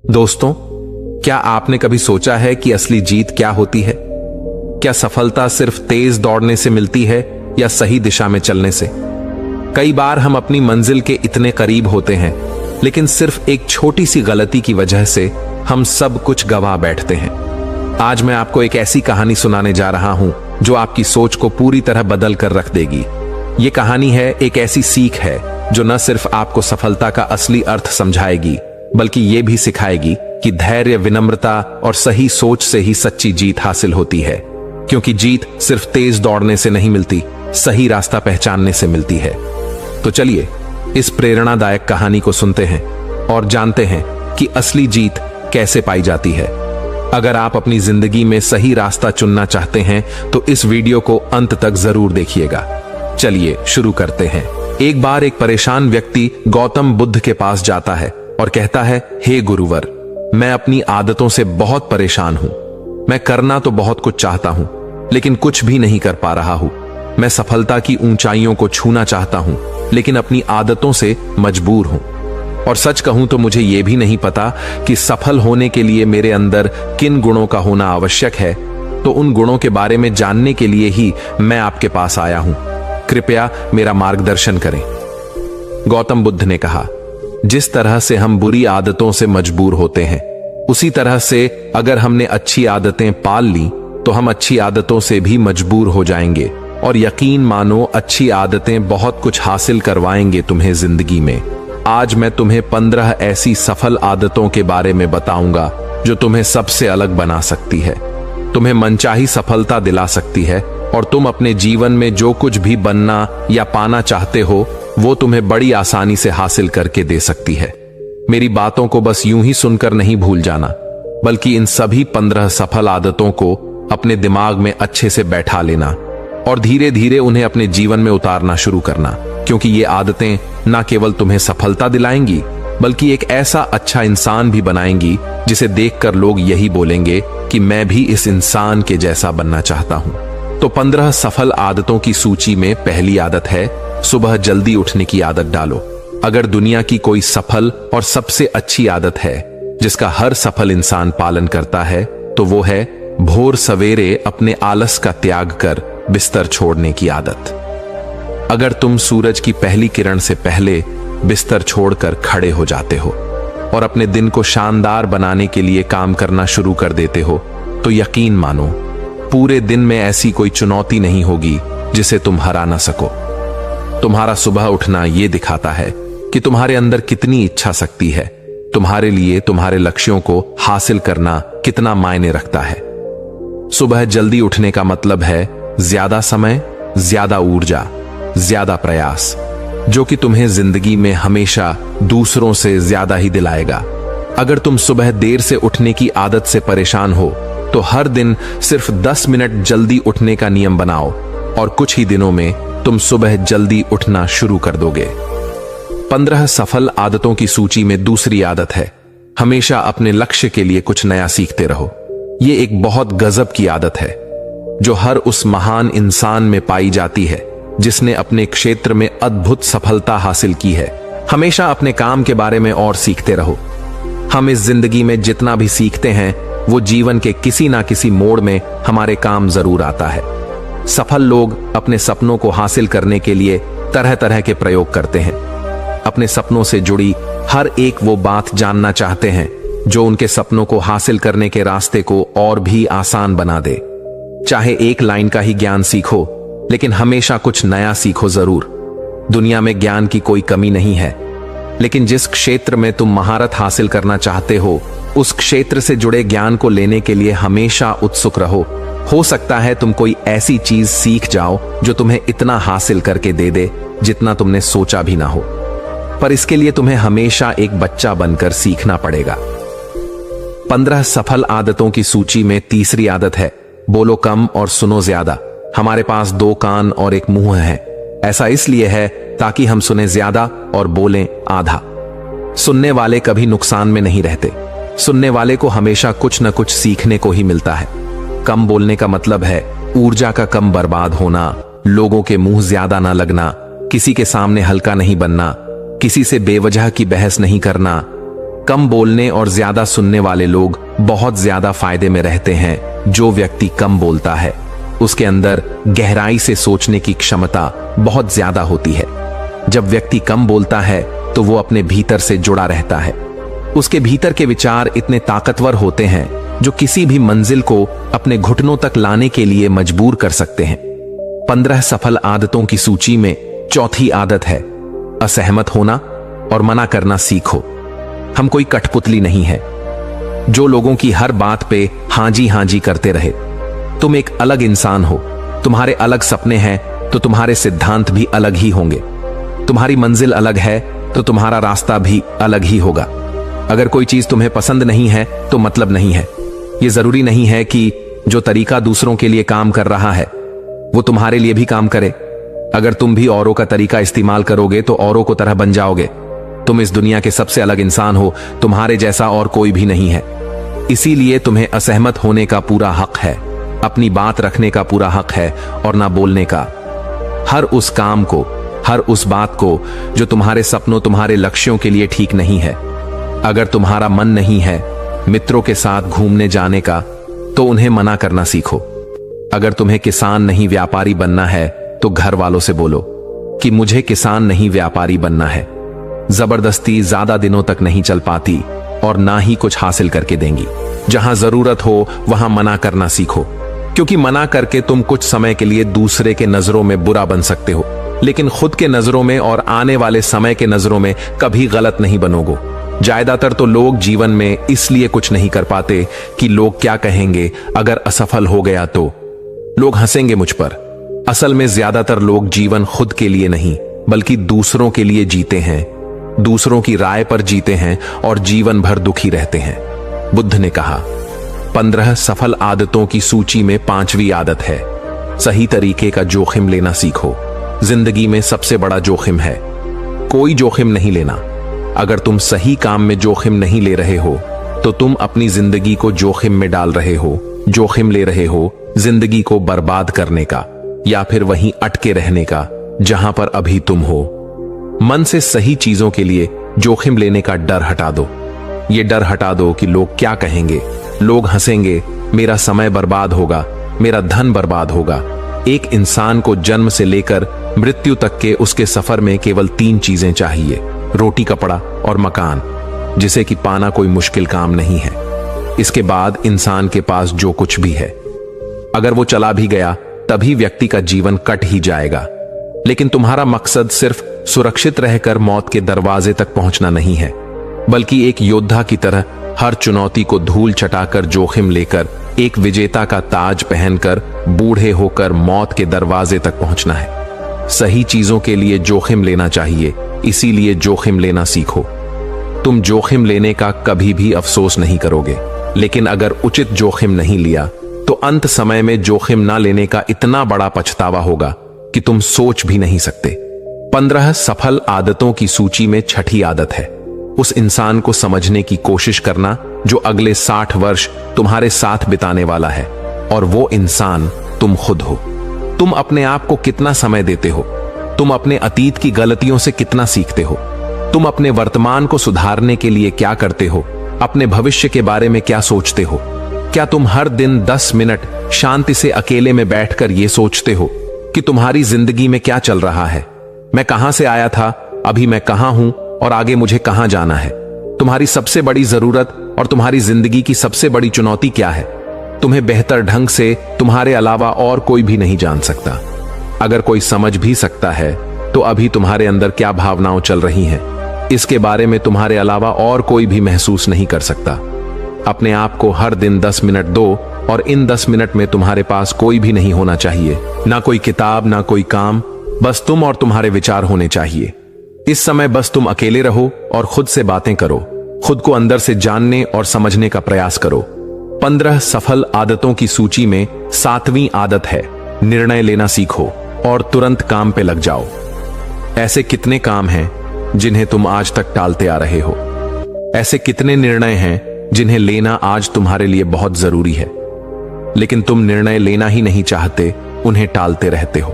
दोस्तों, क्या आपने कभी सोचा है कि असली जीत क्या होती है? क्या सफलता सिर्फ तेज दौड़ने से मिलती है या सही दिशा में चलने से? कई बार हम अपनी मंजिल के इतने करीब होते हैं, लेकिन सिर्फ एक छोटी सी गलती की वजह से हम सब कुछ गंवा बैठते हैं। आज मैं आपको एक ऐसी कहानी सुनाने जा रहा हूं जो आपकी सोच को पूरी तरह बदल कर रख देगी। ये कहानी है एक ऐसी सीख है जो न सिर्फ आपको सफलता का असली अर्थ समझाएगी, बल्कि ये भी सिखाएगी कि धैर्य, विनम्रता और सही सोच से ही सच्ची जीत हासिल होती है। क्योंकि जीत सिर्फ तेज दौड़ने से नहीं मिलती, सही रास्ता पहचानने से मिलती है। तो चलिए इस प्रेरणादायक कहानी को सुनते हैं और जानते हैं कि असली जीत कैसे पाई जाती है। अगर आप अपनी जिंदगी में सही रास्ता चुनना चाहते हैं तो इस वीडियो को अंत तक जरूर देखिएगा। चलिए शुरू करते हैं। एक बार एक परेशान व्यक्ति गौतम बुद्ध के पास जाता है और कहता है, हे गुरुवर, मैं अपनी आदतों से बहुत परेशान हूं। मैं करना तो बहुत कुछ चाहता हूं, लेकिन कुछ भी नहीं कर पा रहा हूं। मैं सफलता की ऊंचाइयों को छूना चाहता हूं, लेकिन अपनी आदतों से मजबूर हूं। और सच कहूं तो मुझे यह भी नहीं पता कि सफल होने के लिए मेरे अंदर किन गुणों का होना आवश्यक है। तो उन गुणों के बारे में जानने के लिए ही मैं आपके पास आया हूं। कृपया मेरा मार्गदर्शन करें। गौतम बुद्ध ने कहा, जिस तरह से हम बुरी आदतों से मजबूर होते हैं, उसी तरह से अगर हमने अच्छी आदतें पाल ली तो हम अच्छी आदतों से भी मजबूर हो जाएंगे। और यकीन मानो, अच्छी आदतें बहुत कुछ हासिल करवाएंगे तुम्हें जिंदगी में। आज मैं तुम्हें 15 ऐसी सफल आदतों के बारे में बताऊंगा जो तुम्हें सबसे अलग बना सकती है, तुम्हें मनचाही सफलता दिला सकती है, और तुम अपने जीवन में जो कुछ भी बनना या पाना चाहते हो वो तुम्हें बड़ी आसानी से हासिल करके दे सकती है। मेरी बातों को बस यूं ही सुनकर नहीं भूल जाना, बल्कि इन सभी 15 सफल आदतों को अपने दिमाग में अच्छे से बैठा लेना और धीरे धीरे उन्हें अपने जीवन में उतारना शुरू करना। क्योंकि ये आदतें न केवल तुम्हें सफलता दिलाएंगी, बल्कि एक ऐसा अच्छा इंसान भी बनाएंगी जिसे देखकर लोग यही बोलेंगे कि मैं भी इस इंसान के जैसा बनना चाहता हूं। तो 15 सफल आदतों की सूची में पहली आदत है, सुबह जल्दी उठने की आदत डालो। अगर दुनिया की कोई सफल और सबसे अच्छी आदत है जिसका हर सफल इंसान पालन करता है, तो वो है भोर सवेरे अपने आलस का त्याग कर बिस्तर छोड़ने की आदत। अगर तुम सूरज की पहली किरण से पहले बिस्तर छोड़कर खड़े हो जाते हो और अपने दिन को शानदार बनाने के लिए काम करना शुरू कर देते हो, तो यकीन मानो, पूरे दिन में ऐसी कोई चुनौती नहीं होगी जिसे तुम हरा ना सको। तुम्हारा सुबह उठना यह दिखाता है कि तुम्हारे अंदर कितनी इच्छा शक्ति है, तुम्हारे लिए तुम्हारे लक्ष्यों को हासिल करना कितना मायने रखता है। सुबह जल्दी उठने का मतलब है ज्यादा समय, ज्यादा ऊर्जा, ज्यादा प्रयास, जो कि तुम्हें जिंदगी में हमेशा दूसरों से ज्यादा ही दिलाएगा। अगर तुम सुबह देर से उठने की आदत से परेशान हो तो हर दिन सिर्फ 10 मिनट जल्दी उठने का नियम बनाओ और कुछ ही दिनों में तुम सुबह जल्दी उठना शुरू कर दोगे। 15 सफल आदतों की सूची में दूसरी आदत है, हमेशा अपने लक्ष्य के लिए कुछ नया सीखते रहो। ये एक बहुत गजब की आदत है जो हर उस महान इंसान में पाई जाती है जिसने अपने क्षेत्र में अद्भुत सफलता हासिल की है। हमेशा अपने काम के बारे में और सीखते रहो। हम इस जिंदगी में जितना भी सीखते हैं वो जीवन के किसी ना किसी मोड़ में हमारे काम जरूर आता है। सफल लोग अपने सपनों को हासिल करने के लिए तरह तरह के प्रयोग करते हैं। अपने सपनों से जुड़ी हर एक वो बात जानना चाहते हैं जो उनके सपनों को हासिल करने के रास्ते को और भी आसान बना दे। चाहे एक लाइन का ही ज्ञान सीखो, लेकिन हमेशा कुछ नया सीखो जरूर। दुनिया में ज्ञान की कोई कमी नहीं है, लेकिन जिस क्षेत्र में तुम महारत हासिल करना चाहते हो उस क्षेत्र से जुड़े ज्ञान को लेने के लिए हमेशा उत्सुक रहो। हो सकता है तुम कोई ऐसी चीज सीख जाओ जो तुम्हें इतना हासिल करके दे दे जितना तुमने सोचा भी ना हो, पर इसके लिए तुम्हें हमेशा एक बच्चा बनकर सीखना पड़ेगा। 15 सफल आदतों की सूची में तीसरी आदत है, बोलो कम और सुनो ज्यादा। हमारे पास 2 कान और एक मुंह है। ऐसा इसलिए है ताकि हम सुने ज्यादा और बोलें आधा। सुनने वाले कभी नुकसान में नहीं रहते। सुनने वाले को हमेशा कुछ न कुछ सीखने को ही मिलता है। कम बोलने का मतलब है ऊर्जा का कम बर्बाद होना, लोगों के मुंह ज्यादा ना लगना, किसी के सामने हल्का नहीं बनना, किसी से बेवजह की बहस नहीं करना, कम बोलने और ज्यादा सुनने वाले लोग बहुत ज्यादा फायदे में रहते हैं। जो व्यक्ति कम बोलता है उसके अंदर गहराई से सोचने की क्षमता बहुत ज्यादा होती है। जब व्यक्ति कम बोलता है तो वो अपने भीतर से जुड़ा रहता है। उसके भीतर के विचार इतने ताकतवर होते हैं जो किसी भी मंजिल को अपने घुटनों तक लाने के लिए मजबूर कर सकते हैं। 15 सफल आदतों की सूची में चौथी आदत है असहमत होना और मना करना सीखो। हम कोई कठपुतली नहीं है जो लोगों की हर बात पे हाँ जी करते रहे। तुम एक अलग इंसान हो, तुम्हारे अलग सपने हैं तो तुम्हारे सिद्धांत भी अलग ही होंगे। तुम्हारी मंजिल अलग है तो तुम्हारा रास्ता भी अलग ही होगा। अगर कोई चीज तुम्हें पसंद नहीं है तो मतलब नहीं है। यह जरूरी नहीं है कि जो तरीका दूसरों के लिए काम कर रहा है वो तुम्हारे लिए भी काम करे। अगर तुम भी औरों का तरीका इस्तेमाल करोगे तो औरों को तरह बन जाओगे। तुम इस दुनिया के सबसे अलग इंसान हो, तुम्हारे जैसा और कोई भी नहीं है। इसीलिए तुम्हें असहमत होने का पूरा हक है, अपनी बात रखने का पूरा हक है और ना बोलने का। हर उस काम को, हर उस बात को जो तुम्हारे सपनों, तुम्हारे लक्ष्यों के लिए ठीक नहीं है। अगर तुम्हारा मन नहीं है मित्रों के साथ घूमने जाने का तो उन्हें मना करना सीखो। अगर तुम्हें किसान नहीं व्यापारी बनना है तो घर वालों से बोलो कि मुझे किसान नहीं व्यापारी बनना है। जबरदस्ती ज्यादा दिनों तक नहीं चल पाती और ना ही कुछ हासिल करके देंगी। जहां जरूरत हो वहां मना करना सीखो, क्योंकि मना करके तुम कुछ समय के लिए दूसरे के नजरों में बुरा बन सकते हो, लेकिन खुद के नजरों में और आने वाले समय के नजरों में कभी गलत नहीं बनोगे। ज्यादातर तो लोग जीवन में इसलिए कुछ नहीं कर पाते कि लोग क्या कहेंगे। अगर असफल हो गया तो लोग हंसेंगे मुझ पर। असल में ज्यादातर लोग जीवन खुद के लिए नहीं बल्कि दूसरों के लिए जीते हैं, दूसरों की राय पर जीते हैं और जीवन भर दुखी रहते हैं। बुद्ध ने कहा 15 सफल आदतों की सूची में 5वीं आदत है सही तरीके का जोखिम लेना सीखो। जिंदगी में सबसे बड़ा जोखिम है कोई जोखिम नहीं लेना। अगर तुम सही काम में जोखिम नहीं ले रहे हो तो तुम अपनी जिंदगी को जोखिम में डाल रहे हो। जोखिम ले रहे हो जिंदगी को बर्बाद करने का या फिर वहीं अटके रहने का जहां पर अभी तुम हो। मन से सही चीजों के लिए जोखिम लेने का डर हटा दो। ये डर हटा दो कि लोग क्या कहेंगे, लोग हंसेंगे, मेरा समय बर्बाद होगा, मेरा धन बर्बाद होगा। एक इंसान को जन्म से लेकर मृत्यु तक के उसके सफर में केवल 3 चीजें चाहिए, रोटी, कपड़ा और मकान, जिसे कि पाना कोई मुश्किल काम नहीं है। इसके बाद इंसान के पास जो कुछ भी है, अगर वो चला भी गया तभी व्यक्ति का जीवन कट ही जाएगा। लेकिन तुम्हारा मकसद सिर्फ सुरक्षित रहकर मौत के दरवाजे तक पहुंचना नहीं है, बल्कि एक योद्धा की तरह हर चुनौती को धूल चटाकर जोखिम लेकर एक विजेता का ताज पहनकर बूढ़े होकर मौत के दरवाजे तक पहुंचना है। सही चीजों के लिए जोखिम लेना चाहिए, इसीलिए जोखिम लेना सीखो। तुम जोखिम लेने का कभी भी अफसोस नहीं करोगे, लेकिन अगर उचित जोखिम नहीं लिया तो अंत समय में जोखिम ना लेने का इतना बड़ा पछतावा होगा कि तुम सोच भी नहीं सकते। 15 सफल आदतों की सूची में 6ठी आदत है उस इंसान को समझने की कोशिश करना जो अगले 60 वर्ष तुम्हारे साथ बिताने वाला है, और वो इंसान तुम खुद हो। तुम अपने आप को कितना समय देते हो, तुम अपने अतीत की गलतियों से कितना सीखते हो, तुम अपने वर्तमान को सुधारने के लिए क्या करते हो, अपने भविष्य के बारे में क्या सोचते हो। क्या तुम हर दिन 10 मिनट शांति से अकेले में बैठकर यह सोचते हो कि तुम्हारी जिंदगी में क्या चल रहा है, मैं कहां से आया था, अभी मैं कहां हूं और आगे मुझे कहां जाना है। तुम्हारी सबसे बड़ी जरूरत और तुम्हारी जिंदगी की सबसे बड़ी चुनौती क्या है। तुम्हें बेहतर ढंग से तुम्हारे अलावा और कोई भी नहीं जान सकता। अगर कोई समझ भी सकता है तो अभी तुम्हारे अंदर क्या भावनाएं चल रही हैं, इसके बारे में तुम्हारे अलावा और कोई भी महसूस नहीं कर सकता। अपने आप को हर दिन 10 मिनट दो, और इन 10 मिनट में तुम्हारे पास कोई भी नहीं होना चाहिए, ना कोई किताब, ना कोई काम, बस तुम और तुम्हारे विचार होने चाहिए। इस समय बस तुम अकेले रहो और खुद से बातें करो, खुद को अंदर से जानने और समझने का प्रयास करो। 15 सफल आदतों की सूची में 7वीं आदत है निर्णय लेना सीखो और तुरंत काम पे लग जाओ। ऐसे कितने काम हैं जिन्हें तुम आज तक टालते आ रहे हो? ऐसे कितने निर्णय हैं जिन्हें लेना आज तुम्हारे लिए बहुत जरूरी है, लेकिन तुम निर्णय लेना ही नहीं चाहते, उन्हें टालते रहते हो।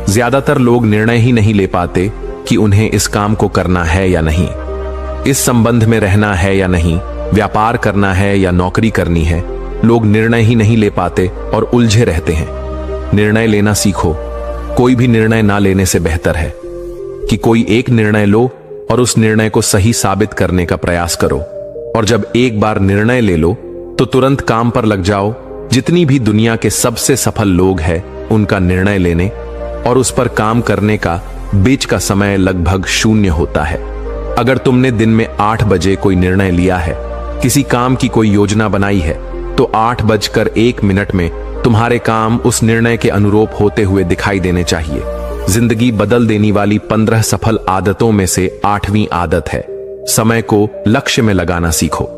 ज्यादातर लोग निर्णय ही नहीं ले पाते कि उन्हें इस काम को करना है या नहीं। इस संबंध में रहना है या नहीं, व्यापार करना है या नौकरी करनी है, लोग निर्णय ही नहीं ले पाते और उलझे रहते हैं। निर्णय लेना सीखो। कोई भी निर्णय ना लेने से बेहतर है कि कोई एक निर्णय लो और उस निर्णय को सही साबित करने का प्रयास करो। और जब एक बार निर्णय ले लो तो तुरंत काम पर लग जाओ। जितनी भी दुनिया के सबसे सफल लोग हैं, उनका निर्णय लेने और उस पर काम करने का बीच का समय लगभग 0 होता है। अगर तुमने दिन में 8 बजे कोई निर्णय लिया है, किसी काम की कोई योजना बनाई है, तो 8:01 में तुम्हारे काम उस निर्णय के अनुरूप होते हुए दिखाई देने चाहिए। जिंदगी बदल देने वाली 15 सफल आदतों में से 8वीं आदत है, समय को लक्ष्य में लगाना सीखो।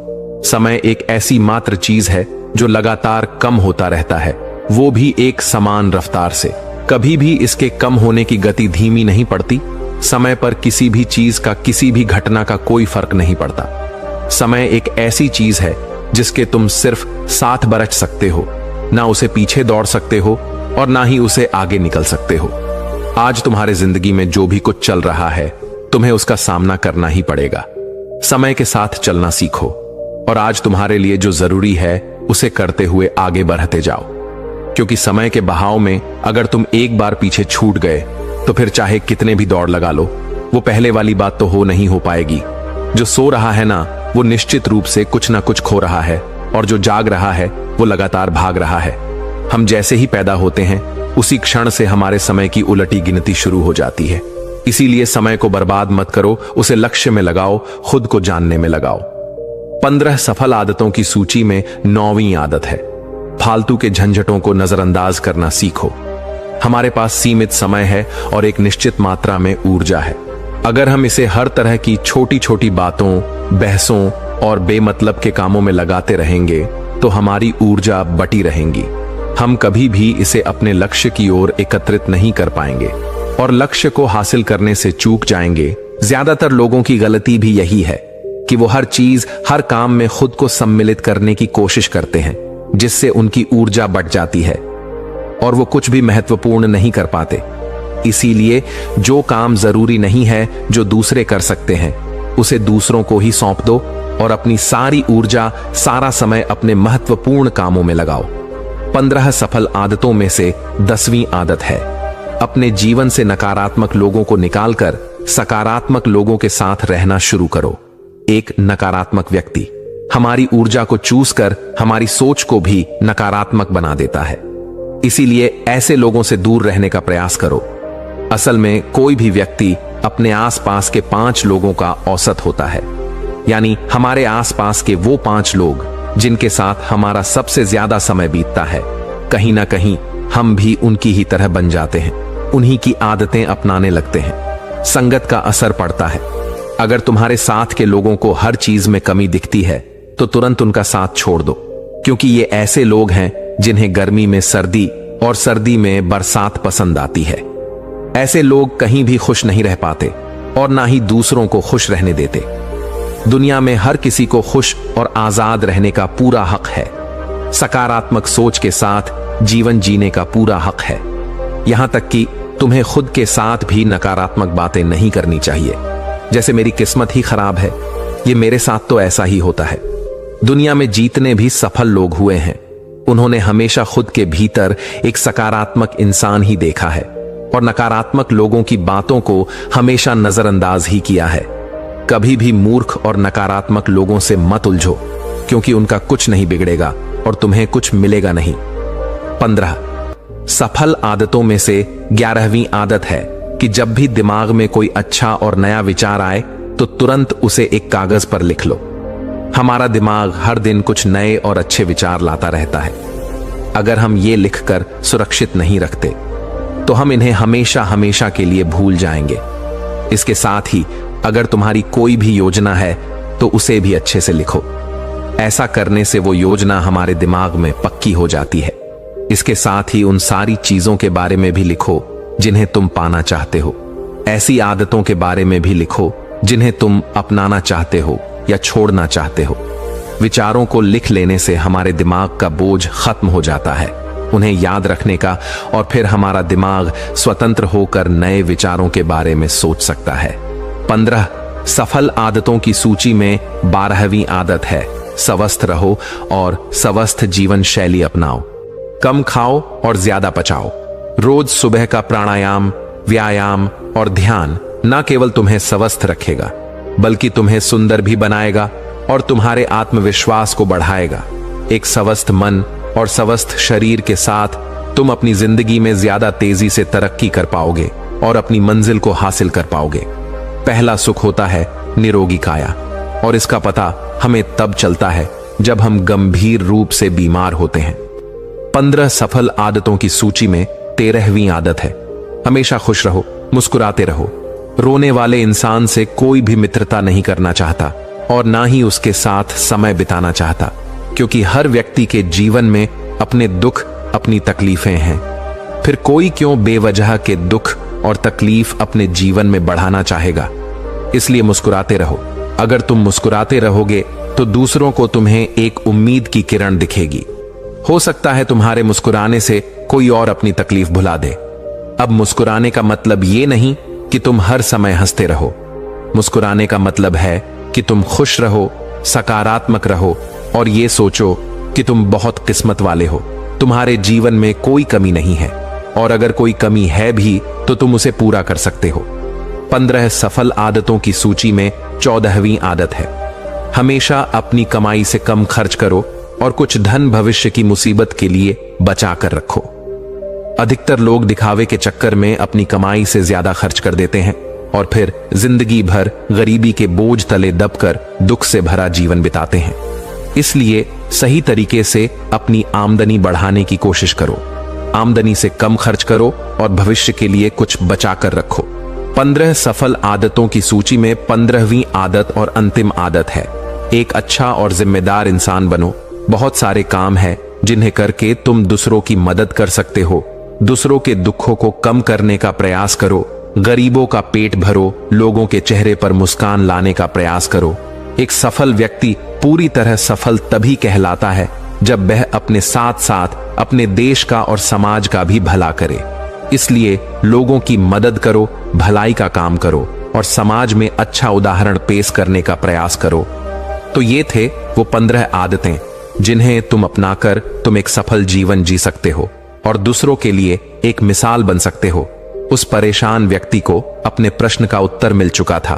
समय एक ऐसी मात्र चीज है जो लगातार कम होता रहता है, वो भी एक समान रफ्तार से। कभी भी इसके कम होने की गति धीमी नहीं पड़ती। समय पर किसी भी चीज का, किसी भी घटना का कोई फर्क नहीं पड़ता। समय एक ऐसी चीज है जिसके तुम सिर्फ साथ बरच सकते हो, ना उसे पीछे दौड़ सकते हो और ना ही उसे आगे निकल सकते हो। आज तुम्हारे जिंदगी में जो भी कुछ चल रहा है, तुम्हें उसका सामना करना ही पड़ेगा। समय के साथ चलना सीखो और आज तुम्हारे लिए जो जरूरी है उसे करते हुए आगे बढ़ते जाओ, क्योंकि समय के बहाव में अगर तुम एक बार पीछे छूट गए तो फिर चाहे कितने भी दौड़ लगा लो, वो पहले वाली बात तो नहीं हो पाएगी। जो सो रहा है ना, वो निश्चित रूप से कुछ ना कुछ खो रहा है, और जो जाग रहा है वो लगातार भाग रहा है। हम जैसे ही पैदा होते हैं, उसी क्षण से हमारे समय की उलटी गिनती शुरू हो जाती है। इसीलिए समय को बर्बाद मत करो, उसे लक्ष्य में लगाओ, खुद को जानने में लगाओ। 15 सफल आदतों की सूची में 9वीं आदत है, फालतू के झंझटों को नजरअंदाज करना सीखो। हमारे पास सीमित समय है और एक निश्चित मात्रा में ऊर्जा है। अगर हम इसे हर तरह की छोटी छोटी बातों, बहसों और बेमतलब के कामों में लगाते रहेंगे तो हमारी ऊर्जा बटी रहेंगी। हम कभी भी इसे अपने लक्ष्य की ओर एकत्रित नहीं कर पाएंगे और लक्ष्य को हासिल करने से चूक जाएंगे। ज्यादातर लोगों की गलती भी यही है कि वो हर चीज, हर काम में खुद को सम्मिलित करने की कोशिश करते हैं, जिससे उनकी ऊर्जा बढ़ जाती है और वो कुछ भी महत्वपूर्ण नहीं कर पाते। इसीलिए जो काम जरूरी नहीं है, जो दूसरे कर सकते हैं, उसे दूसरों को ही सौंप दो और अपनी सारी ऊर्जा, सारा समय अपने महत्वपूर्ण कामों में लगाओ। 15 सफल आदतों में से 10वीं आदत है, अपने जीवन से नकारात्मक लोगों को निकालकर सकारात्मक लोगों के साथ रहना शुरू करो। एक नकारात्मक व्यक्ति हमारी ऊर्जा को चूस कर हमारी सोच को भी नकारात्मक बना देता है। इसीलिए ऐसे लोगों से दूर रहने का प्रयास करो। असल में कोई भी व्यक्ति अपने आसपास के 5 लोगों का औसत होता है, यानी हमारे आसपास के वो 5 लोग जिनके साथ हमारा सबसे ज्यादा समय बीतता है। कहीं ना कहीं हम भी उनकी ही तरह बन जाते हैं, उन्हीं की आदतें अपनाने लगते हैं। संगत का असर पड़ता है। अगर तुम्हारे साथ के लोगों को हर चीज में कमी दिखती है तो तुरंत उनका साथ छोड़ दो, क्योंकि ये ऐसे लोग हैं जिन्हें गर्मी में सर्दी और सर्दी में बरसात पसंद आती है। ऐसे लोग कहीं भी खुश नहीं रह पाते और ना ही दूसरों को खुश रहने देते। दुनिया में हर किसी को खुश और आजाद रहने का पूरा हक है। सकारात्मक सोच के साथ जीवन जीने का पूरा हक है। यहां तक कि तुम्हें खुद के साथ भी नकारात्मक बातें नहीं करनी चाहिए, जैसे मेरी किस्मत ही खराब है, ये मेरे साथ तो ऐसा ही होता है। दुनिया में जितने भी सफल लोग हुए हैं, उन्होंने हमेशा खुद के भीतर एक सकारात्मक इंसान ही देखा है और नकारात्मक लोगों की बातों को हमेशा नजरअंदाज ही किया है। कभी भी मूर्ख और नकारात्मक लोगों से मत उलझो, क्योंकि उनका कुछ नहीं बिगड़ेगा और तुम्हें कुछ मिलेगा नहीं। 15 सफल आदतों में से 11वीं आदत है कि जब भी दिमाग में कोई अच्छा और नया विचार आए तो तुरंत उसे एक कागज पर लिख लो। हमारा दिमाग हर दिन कुछ नए और अच्छे विचार लाता रहता है। अगर हम ये लिखकर सुरक्षित नहीं रखते तो हम इन्हें हमेशा हमेशा के लिए भूल जाएंगे। इसके साथ ही अगर तुम्हारी कोई भी योजना है तो उसे भी अच्छे से लिखो। ऐसा करने से वो योजना हमारे दिमाग में पक्की हो जाती है। इसके साथ ही उन सारी चीजों के बारे में भी लिखो जिन्हें तुम पाना चाहते हो। ऐसी आदतों के बारे में भी लिखो जिन्हें तुम अपनाना चाहते हो या छोड़ना चाहते हो। विचारों को लिख लेने से हमारे दिमाग का बोझ खत्म हो जाता है, उन्हें याद रखने का, और फिर हमारा दिमाग स्वतंत्र होकर नए विचारों के बारे में सोच सकता है। 15 सफल आदतों की सूची में 12वीं आदत है, स्वस्थ रहो और स्वस्थ जीवन शैली अपनाओ। कम खाओ और ज्यादा पचाओ। रोज सुबह का प्राणायाम, व्यायाम और ध्यान न केवल तुम्हें स्वस्थ रखेगा, बल्कि तुम्हें सुंदर भी बनाएगा और तुम्हारे आत्मविश्वास को बढ़ाएगा। एक स्वस्थ मन और स्वस्थ शरीर के साथ तुम अपनी जिंदगी में ज्यादा तेजी से तरक्की कर पाओगे और अपनी मंजिल को हासिल कर पाओगे। पहला सुख होता है निरोगी काया, और इसका पता हमें तब चलता है जब हम गंभीर रूप से बीमार होते हैं। 15 सफल आदतों की सूची में 13वीं आदत है, हमेशा खुश रहो, मुस्कुराते रहो। रोने वाले इंसान से कोई भी मित्रता नहीं करना चाहता और ना ही उसके साथ समय बिताना चाहता, क्योंकि हर व्यक्ति के जीवन में अपने दुख, अपनी तकलीफें हैं। फिर कोई क्यों बेवजह के दुख और तकलीफ अपने जीवन में बढ़ाना चाहेगा। इसलिए मुस्कुराते रहो। अगर तुम मुस्कुराते रहोगे तो दूसरों को तुम्हें एक उम्मीद की किरण दिखेगी। हो सकता है तुम्हारे मुस्कुराने से कोई और अपनी तकलीफ भुला दे। अब मुस्कुराने का मतलब ये नहीं कि तुम हर समय हंसते रहो। मुस्कुराने का मतलब है कि तुम खुश रहो, सकारात्मक रहो और ये सोचो कि तुम बहुत किस्मत वाले हो। तुम्हारे जीवन में कोई कमी नहीं है, और अगर कोई कमी है भी तो तुम उसे पूरा कर सकते हो। 15 सफल आदतों की सूची में 14वीं आदत है, हमेशा अपनी कमाई से कम खर्च करो और कुछ धन भविष्य की मुसीबत के लिए बचा कर रखो। अधिकतर लोग दिखावे के चक्कर में अपनी कमाई से ज्यादा खर्च कर देते हैं और फिर जिंदगी भर गरीबी के बोझ तले दबकर दुख से भरा जीवन बिताते हैं। इसलिए सही तरीके से अपनी आमदनी बढ़ाने की कोशिश करो। आमदनी से कम खर्च करो और भविष्य के लिए कुछ बचा कर रखो। 15 सफल आदतों की सूची में 15वीं आदत और अंतिम आदत है, एक अच्छा और जिम्मेदार इंसान बनो। बहुत सारे काम हैं जिन्हें करके तुम दूसरों की मदद कर सकते हो। दूसरों के दुखों को कम करने का प्रयास करो, गरीबों का पेट भरो, लोगों के चेहरे पर मुस्कान लाने का प्रयास करो। एक सफल व्यक्ति पूरी तरह सफल तभी कहलाता है जब वह अपने साथ साथ अपने देश का और समाज का भी भला करे। इसलिए लोगों की मदद करो, भलाई का काम करो और समाज में अच्छा उदाहरण पेश करने का प्रयास करो। तो ये थे वो 15 आदतें जिन्हें तुम अपनाकर तुम एक सफल जीवन जी सकते हो और दूसरों के लिए एक मिसाल बन सकते हो। उस परेशान व्यक्ति को अपने प्रश्न का उत्तर मिल चुका था।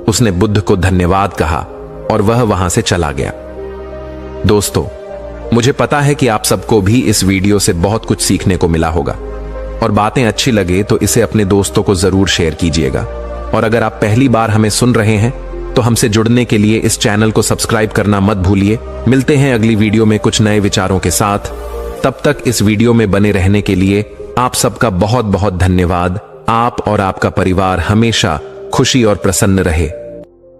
उसने बुद्ध को धन्यवाद कहा और वह वहां से चला गया। दोस्तों, मुझे पता है कि आप सबको भी इस वीडियो से बहुत कुछ सीखने को मिला होगा और बातें अच्छी लगे तो इसे अपने दोस्तों को जरूर शेयर कीजिएगा। और अगर आप पहली बार हमें सुन रहे हैं तो हमसे जुड़ने के लिए इस चैनल को सब्सक्राइब करना मत भूलिए। मिलते हैं अगली वीडियो में कुछ नए विचारों के साथ। तब तक इस वीडियो में बने रहने के लिए आप सबका बहुत बहुत धन्यवाद। आप और आपका परिवार हमेशा खुशी और प्रसन्न रहे।